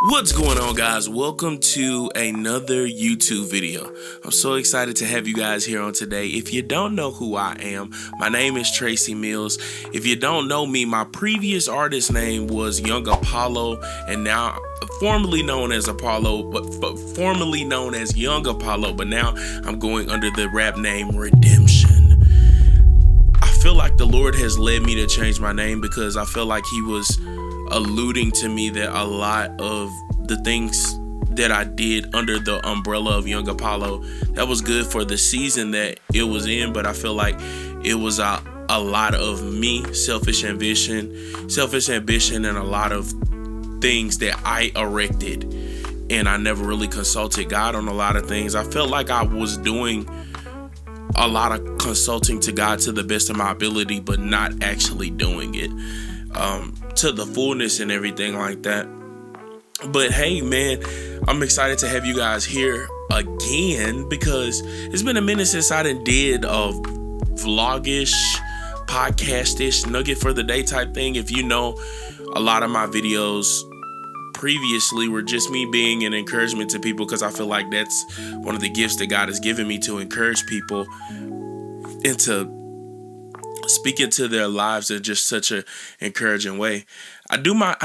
What's going on, guys? Welcome to another YouTube video. I'm so excited to have you guys here on today. If you don't know who I am, my name is Tracy Mills. If you don't know me, my previous artist name was Young Apollo, and now formerly known as Apollo, but formerly known as Young Apollo, but now I'm going under the rap name Redemption. I feel like the Lord has led me to change my name because I feel like he was alluding to me that a lot of the things that I did under the umbrella of Young Apollo, that was good for the season that it was in, but I feel like it was a lot of me, selfish ambition, and a lot of things that I erected, and I never really consulted God on a lot of things. I felt like I was doing a lot of consulting to God to the best of my ability, but not actually doing it to the fullness and everything like that. But hey, man, I'm excited to have you guys here again because it's been a minute since I did a vlogish, podcast-ish, nugget for the day type thing. If you know, a lot of my videos previously were just me being an encouragement to people because I feel like that's one of the gifts that God has given me, to encourage people and to speak into their lives in just such an encouraging way. I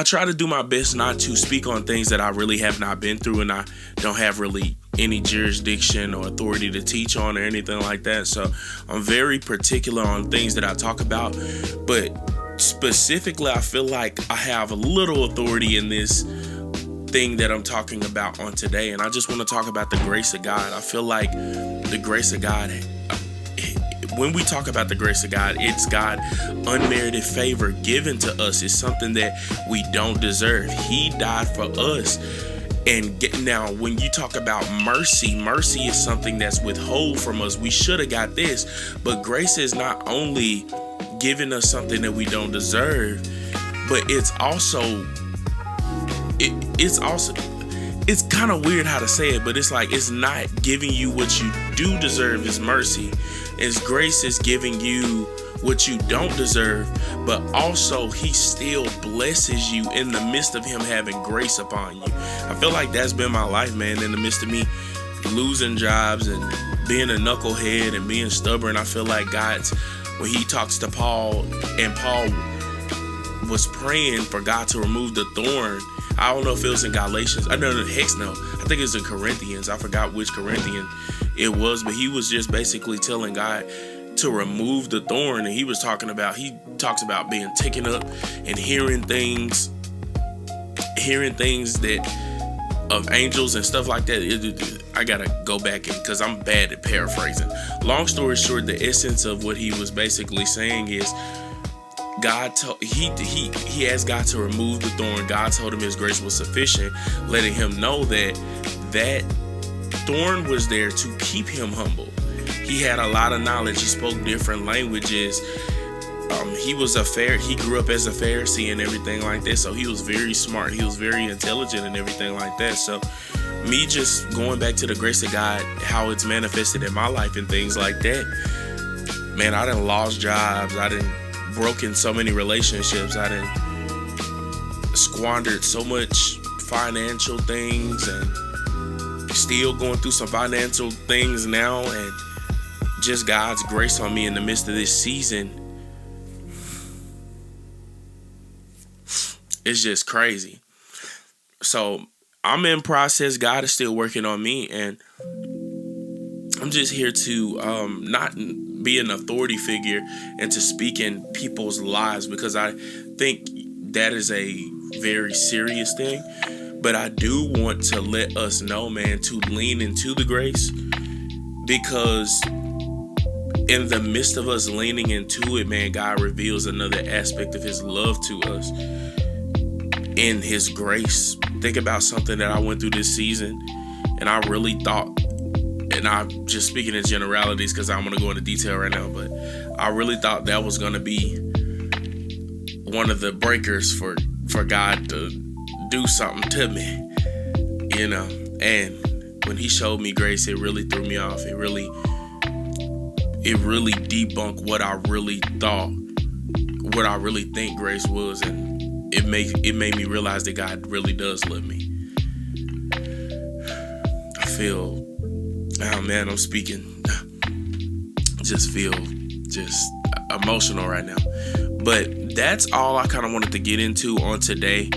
try to do my best not to speak on things that I really have not been through and I don't have really any jurisdiction or authority to teach on or anything like that. So I'm very particular on things that I talk about, but specifically I feel like I have a little authority in this thing that I'm talking about on today. And I just want to talk about the grace of God. I feel like the grace of God, when we talk about the grace of God, it's God unmerited favor given to us. It's something that we don't deserve. He died for us. And now when you talk about mercy is something that's withheld from us. We should have got this, but grace is not only giving us something that we don't deserve, but it's kind of weird how to say it, but it's like it's not giving you what you do deserve is mercy. His grace is giving you what you don't deserve, but also he still blesses you in the midst of him having grace upon you. I feel like that's been my life, man, in the midst of me losing jobs and being a knucklehead and being stubborn. I feel like when he talks to Paul, and Paul was praying for God to remove the thorn. I don't know if it was in Galatians. I don't know. Heck no. I think it was in Corinthians. I forgot which Corinthian it was, but he was just basically telling God to remove the thorn. And he talks about being taken up and hearing things that of angels and stuff like that. I gotta go back in because I'm bad at paraphrasing. Long story short, the essence of what he was basically saying is he asked God to remove the thorn. God told him his grace was sufficient, letting him know that thorn was there to keep him humble. He had a lot of knowledge. He spoke different languages. He grew up as a Pharisee and everything like that. So he was very smart. He was very intelligent and everything like that. So me just going back to the grace of God, how it's manifested in my life and things like that. Man, I done lost jobs. I done broken so many relationships. I done squandered so much financial things and still going through some financial things now, and just God's grace on me in the midst of this season. It's just crazy. So I'm in process. God is still working on me, and I'm just here to not be an authority figure and to speak in people's lives, because I think that is a very serious thing. But I do want to let us know, man, to lean into the grace, because in the midst of us leaning into it, man, God reveals another aspect of his love to us in his grace. Think about something that I went through this season, and I really thought, and I'm just speaking in generalities because I'm going to go into detail right now, but I really thought that was going to be one of the breakers for God to do something to me, and when he showed me grace, it really threw me off. It really debunked what I really thought, what I really think grace was, and it made me realize that God really does love me. feel, oh man, I'm speaking, just feel just emotional right now. But that's all I kind of wanted to get into on today.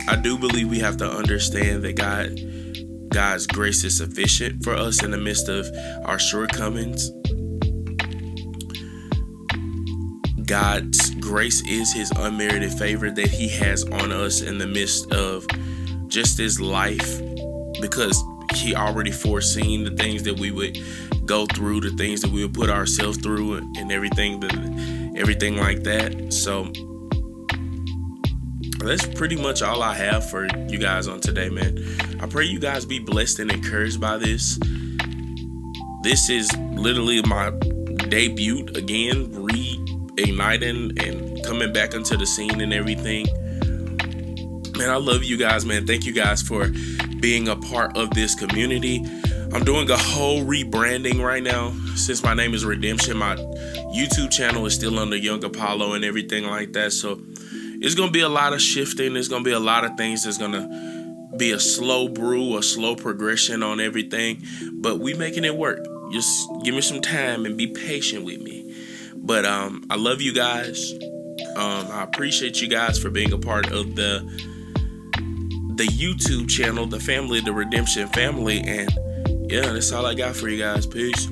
I do believe we have to understand that God's grace is sufficient for us in the midst of our shortcomings. God's grace is his unmerited favor that he has on us in the midst of just this life, because he already foreseen the things that we would go through, the things that we would put ourselves through, and everything like that. So that's pretty much all I have for you guys on today, man. I pray you guys be blessed and encouraged by this. This is literally my debut again, reigniting and coming back into the scene and everything. Man, I love you guys, man. Thank you guys for being a part of this community. I'm doing a whole rebranding right now. Since my name is Redemption, my YouTube channel is still under Young Apollo and everything like that. So it's going to be a lot of shifting. There's going to be a lot of things. There's going to be a slow brew, a slow progression on everything. But we making it work. Just give me some time and be patient with me. But I love you guys. I appreciate you guys for being a part of the YouTube channel, the family, the Redemption family. And yeah, that's all I got for you guys. Peace.